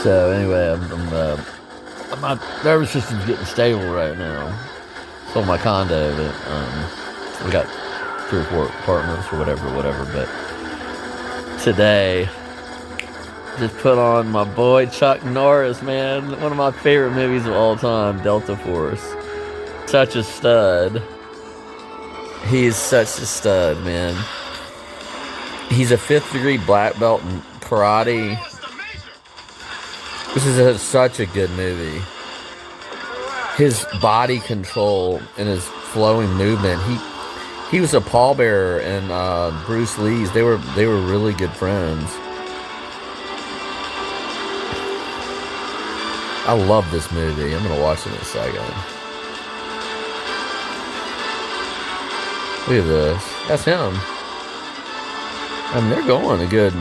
So anyway, my nervous system's getting stable right now. Sold my condo, but we got 3 or 4 apartments or whatever. But today, just put on my boy Chuck Norris, man. One of my favorite movies of all time, Delta Force. Such a stud. He is such a stud, man. He's a 5th degree black belt in karate. This is such a good movie. His body control and his flowing movement. He was a pallbearer in Bruce Lee's. They were really good friends. I love this movie. I'm gonna watch it in a second. Look at this. That's him. I mean, they're going a good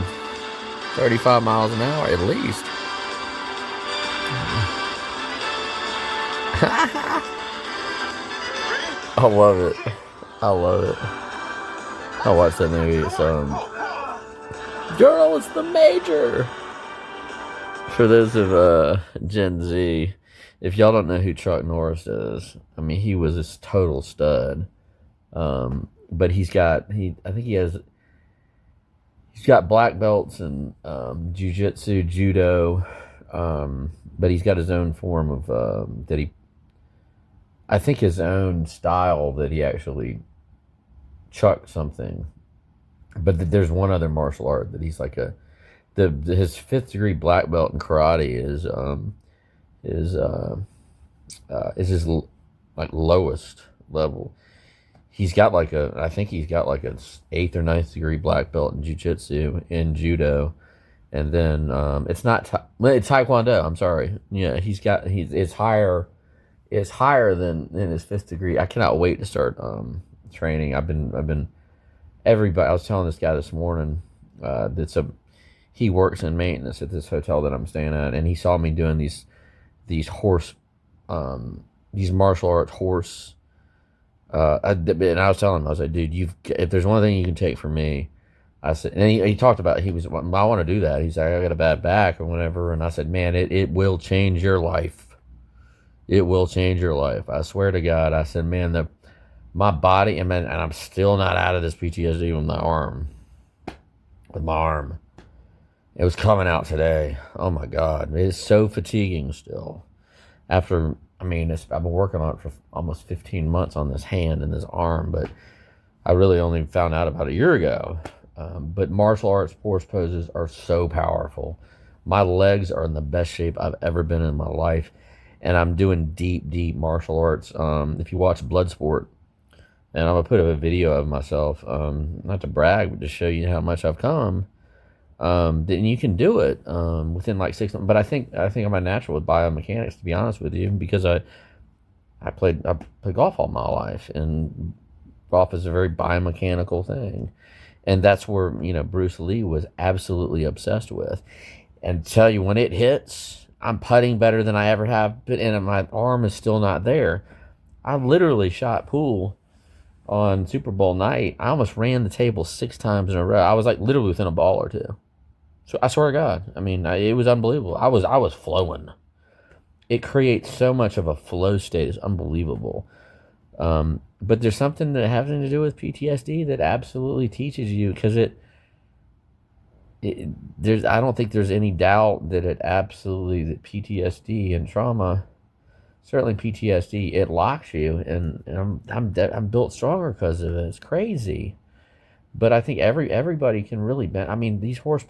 35 miles an hour at least. I love it. I love it. I watched that movie. It's Girl, it's the Major. For those of Gen Z, if y'all don't know who Chuck Norris is, I mean, he was this total stud. But he's got black belts in jiu-jitsu, judo, but he's got his own form of I think his own style that he actually chucked something. But there's one other martial art that he's like his 5th degree black belt in karate is his like lowest level. He's got I think he's got like a 8th or 9th degree black belt in jiu-jitsu and judo, and then it's not it's taekwondo. I'm sorry. Yeah, it's higher. It's higher than his 5th degree. I cannot wait to start training. I've been everybody. I was telling this guy this morning. He works in maintenance at this hotel that I'm staying at, and he saw me doing these horse these martial arts horse. And I was telling him, I was like, dude, if there's one thing you can take from me, I said, and he talked about I want to do that. He's like, I got a bad back or whatever, and I said, man, it will change your life. It will change your life. I swear to God. I said, man, my body, and I'm still not out of this PTSD with my arm. With my arm. It was coming out today. Oh my God. It is so fatiguing still. I've been working on it for almost 15 months on this hand and this arm, but I really only found out about a year ago. But martial arts horse poses are so powerful. My legs are in the best shape I've ever been in my life. And I'm doing deep martial arts. If you watch Bloodsport, and I'm going to put up a video of myself, not to brag, but to show you how much I've come, then you can do it within like 6 months. But I think I'm a natural with biomechanics, to be honest with you, because I played golf all my life, and golf is a very biomechanical thing. And that's where, Bruce Lee was absolutely obsessed with. And tell you, when it hits, I'm putting better than I ever have, and my arm is still not there. I literally shot pool on Super Bowl night. I almost ran the table 6 times in a row. I was like literally within a ball or two. So I swear to God, it was unbelievable. I was flowing. It creates so much of a flow state. It's unbelievable. But there's something that having to do with PTSD that absolutely teaches you, because I don't think there's any doubt that that PTSD and trauma, certainly PTSD, it locks you, and I'm built stronger because of it. It's crazy, but I think everybody can really these horse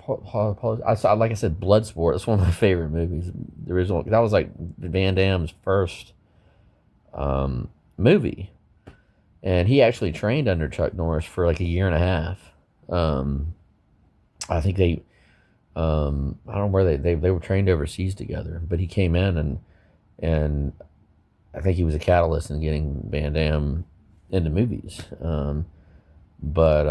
I saw, like I said, Bloodsport. It's one of my favorite movies. The original, that was like Van Damme's first movie, and he actually trained under Chuck Norris for like a year and a half. I think I don't know where they were trained overseas together, but he came in and I think he was a catalyst in getting Van Damme into movies. But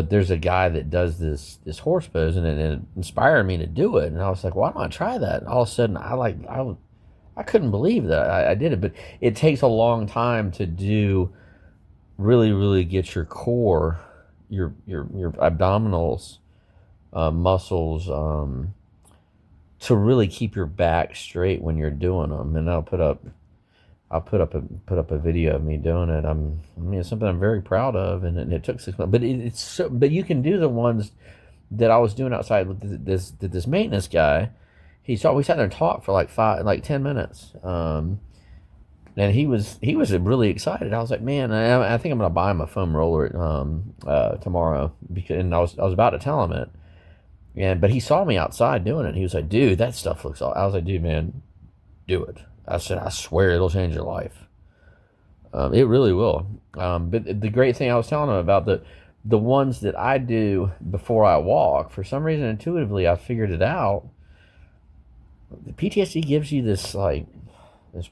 there's a guy that does this horse pose, and it inspired me to do it. And I was like, why don't I try that? And all of a sudden, I couldn't believe that I did it. But it takes a long time to do, really get your core, your abdominals, muscles, to really keep your back straight when you're doing them. And I'll put up a video of me doing it. I mean, it's something I'm very proud of, and it took 6 months. But but you can do the ones that I was doing outside with this maintenance guy. We sat there and talked for like 10 minutes. And he was really excited. I was like, man, I think I'm gonna buy him a foam roller tomorrow, and I was about to tell him it, but he saw me outside doing it. And he was like, dude, that stuff looks all. I was like, dude, man, do it. I said, I swear it'll change your life. It really will. But the great thing I was telling him about the ones that I do before I walk, for some reason intuitively I figured it out. The PTSD gives you this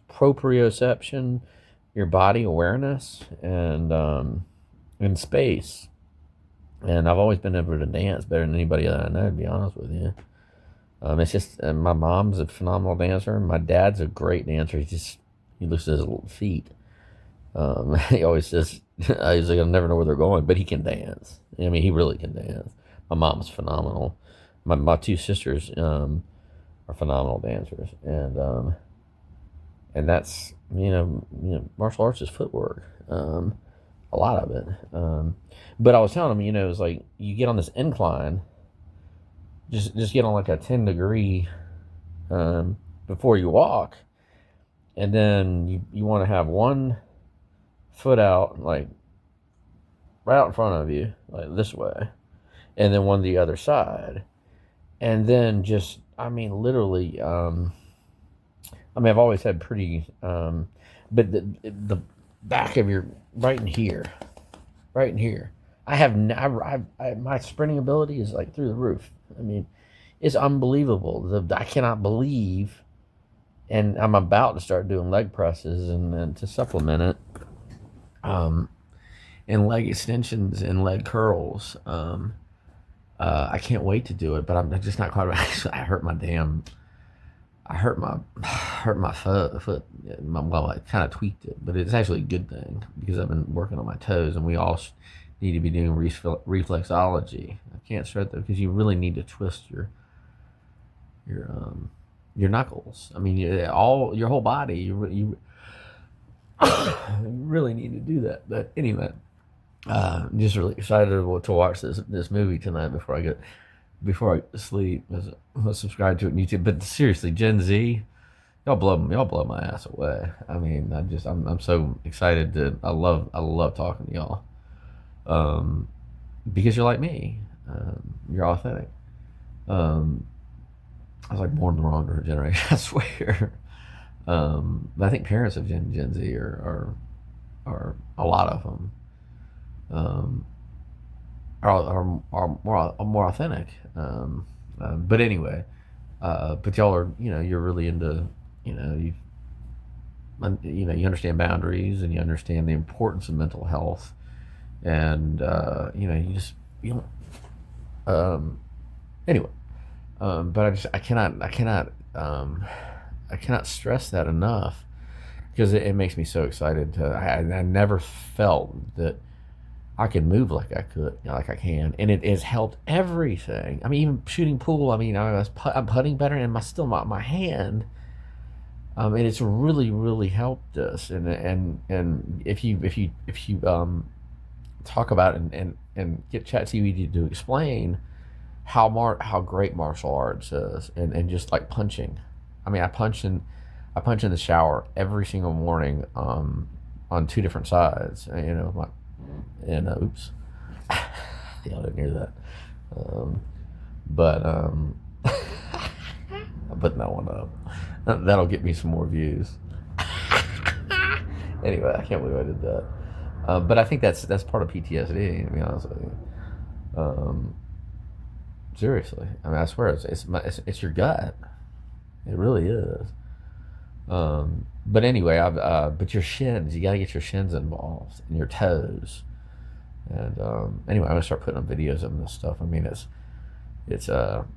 proprioception, your body awareness, and in space. And I've always been able to dance better than anybody that I know, to be honest with you. It's just my mom's a phenomenal dancer. My dad's a great dancer. He looks at his little feet. He always says, he's like, I'll never know where they're going, but he can dance. I mean, he really can dance. My mom's phenomenal. My two sisters are phenomenal dancers, and that's martial arts is footwork, a lot of it. But I was telling him, it was like you get on this incline, just get on like a 10-degree before you walk, and then you want to have one foot out, like right out in front of you, like this way, and then one the other side, and then just, I mean, literally, I've always had pretty, but the back of your, right in here, my sprinting ability is like through the roof. I mean, it's unbelievable. I cannot believe, and I'm about to start doing leg presses and to supplement it, and leg extensions and leg curls. I can't wait to do it, but I'm just not quite right. I hurt my foot. Well, I kind of tweaked it, but it's actually a good thing because I've been working on my toes, and we all need to be doing reflexology. I can't stress that because you really need to twist your knuckles. I mean, your whole body. You really need to do that. But anyway, I'm just really excited to watch this movie tonight before I sleep. I subscribe to it on YouTube. But seriously, Gen Z, y'all blow my ass away. I mean, I'm so excited I love talking to y'all, because you're like me. You're authentic. I was like born in the wrong generation, I swear. But I think parents of Gen Z are a lot of them are more authentic. But anyway, but y'all are, you're really into, you understand boundaries, and you understand the importance of mental health, and you don't. Anyway, but I cannot stress that enough, because it makes me so excited. I never felt that I could move like I could, like I can, and it has helped everything. I mean, even shooting pool. I mean, I'm putting better, and my hand. And it's really, really helped us. And if you talk about it and get ChatGPT to explain how great martial arts is, and just like punching. I mean, I punch in the shower every single morning, on two different sides. Oops, y'all didn't hear that. But I put that one up. That'll get me some more views. Anyway, I can't believe I did that. But I think that's part of PTSD, to be honest with you. Seriously, I mean, I swear it's your gut. It really is. But anyway, but your shins, you got to get your shins involved, and your toes. And anyway, I'm gonna start putting up videos of this stuff. I mean, it's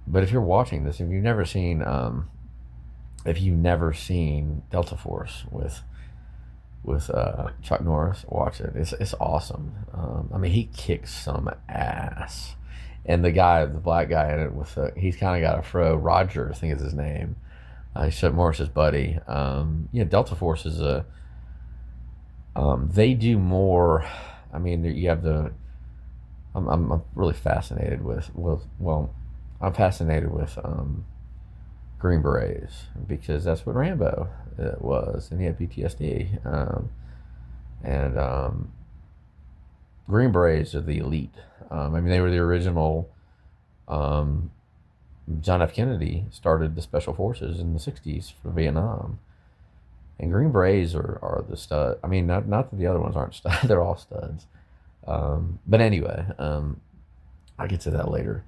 but if you're watching this, if you've never seen Delta Force with Chuck Norris, watch it. It's awesome. I mean, he kicks some ass, And the black guy in it he's kind of got a fro. Roger, I think is his name. Chuck Morris's buddy. Delta Force is they do more. I mean, you have I'm really fascinated I'm fascinated with Green Berets because that's what Rambo was, and he had PTSD. And Green Berets are the elite. I mean, they were the original. John F. Kennedy started the Special Forces in the '60s for Vietnam, and Green Berets are the stud. I mean, not that the other ones aren't studs; they're all studs. But anyway, I'll get to that later.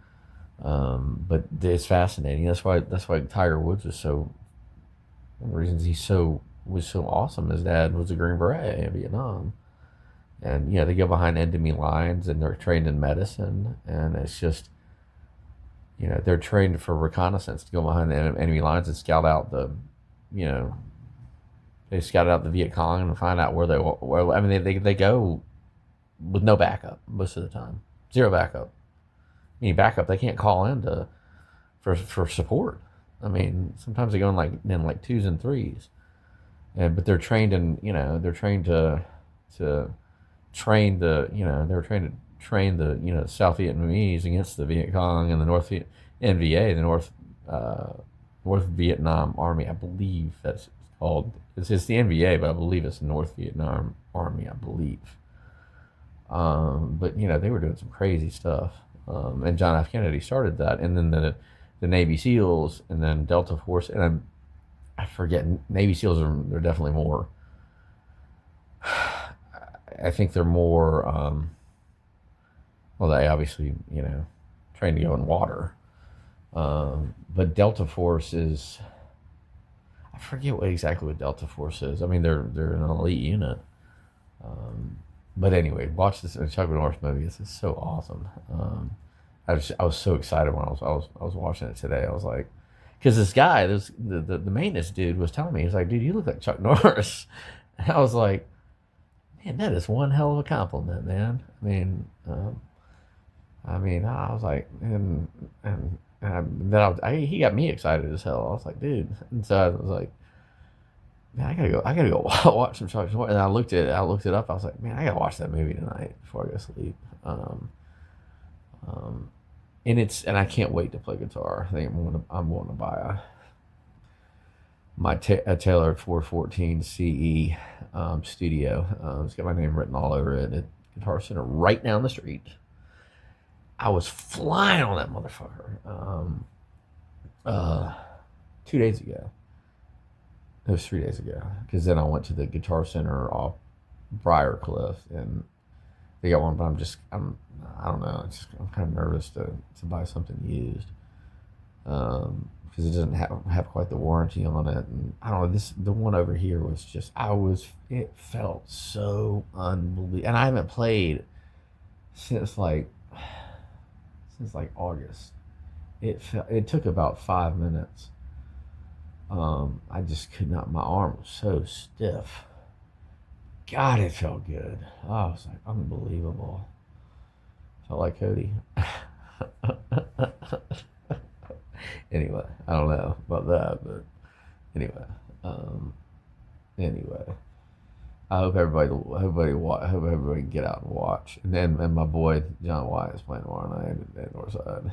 But it's fascinating. That's why Tiger Woods was so. One of the reasons was so awesome. His dad was a Green Beret in Vietnam, and they go behind enemy lines and they're trained in medicine, and it's just they're trained for reconnaissance to go behind the enemy lines and scout out you know they scout out the Viet Cong and find out I mean they go with no backup most of the time, zero backup. Any backup they can't call in for support. I mean, sometimes they go in like twos and threes, but they're trained they're trained to train they were trained to train the South Vietnamese against the Viet Cong and the NVA, the North Vietnam Army, I believe that's called. It's the NVA, but I believe it's North Vietnam Army, I believe. But they were doing some crazy stuff, and John F. Kennedy started that, and then the Navy SEALs, and then Delta Force, and I forget. Navy SEALs they're definitely more. I think they're more. Well, they obviously train to go in water, but Delta Force is. I forget exactly what Delta Force is. I mean, they're an elite unit. But anyway, watch this Chuck Norris movie. It's so awesome. I was so excited when I was watching it today. I was like, because this guy, the maintenance dude was telling me, he's like, dude, you look like Chuck Norris. And I was like, man, that is one hell of a compliment, man. I mean, I was like, and then he got me excited as hell. I was like, dude. And so I was like, man, I gotta go watch some Chuck Norris. And I looked it up. I was like, man, I gotta watch that movie tonight before I go to sleep. And I can't wait to play guitar. I think I'm going to buy a Taylor 414 CE studio. It's got my name written all over it at Guitar Center right down the street. I was flying on that motherfucker 2 days ago. It was 3 days ago, because then I went to the Guitar Center off Briarcliff, and they got one, but I don't know. I'm kind of nervous to buy something used, because it doesn't have quite the warranty on it, and I don't know. The one over here was just it felt so unbelievable, and I haven't played since like August. It took about 5 minutes. I just could not. My arm was so stiff. God, it felt good. Oh, I was like, unbelievable. Felt like Cody. Anyway, I don't know about that, but anyway, I hope everybody can get out and watch. And my boy John White is playing tomorrow night at Northside.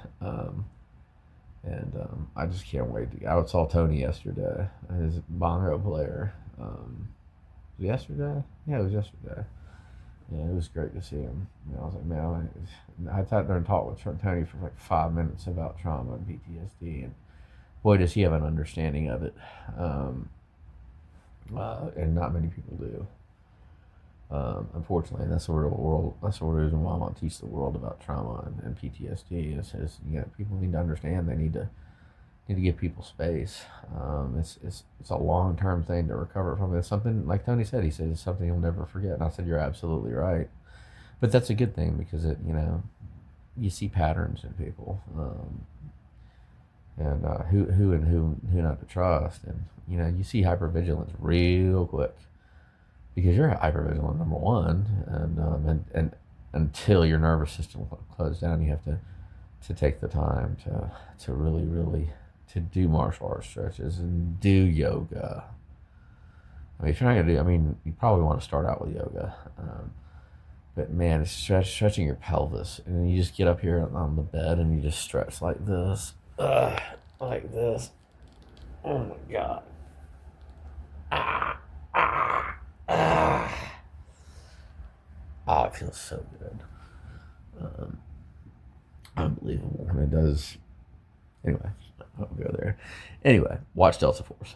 I just can't wait I saw Tony yesterday, his bongo player. Yesterday? Yeah, it was yesterday. Yeah, it was great to see him. I was like, man, I sat there and talked with Tony for like 5 minutes about trauma and PTSD, and boy, does he have an understanding of it. And not many people do. Unfortunately, that's the reason why I want to teach the world about trauma and PTSD is people need to understand. They need to give people space. It's a long-term thing to recover from. It's something, like Tony said, he said it's something you'll never forget, and I said, you're absolutely right. But that's a good thing, because you see patterns in people, and who not to trust, and you see hypervigilance real quick, because you're hypervigilant, number one, and until your nervous system closes down, you have to to take the time to really to do martial arts stretches and do yoga. I mean, if you're not gonna do, I mean, you probably want to start out with yoga, but man, it's stretching your pelvis, and then you just get up here on the bed and you just stretch like this, like this. Oh my god! Ah, ah, ah. Oh, it feels so good. Unbelievable. And it does. Anyway, I won't go there. Anyway, watch Delta Force.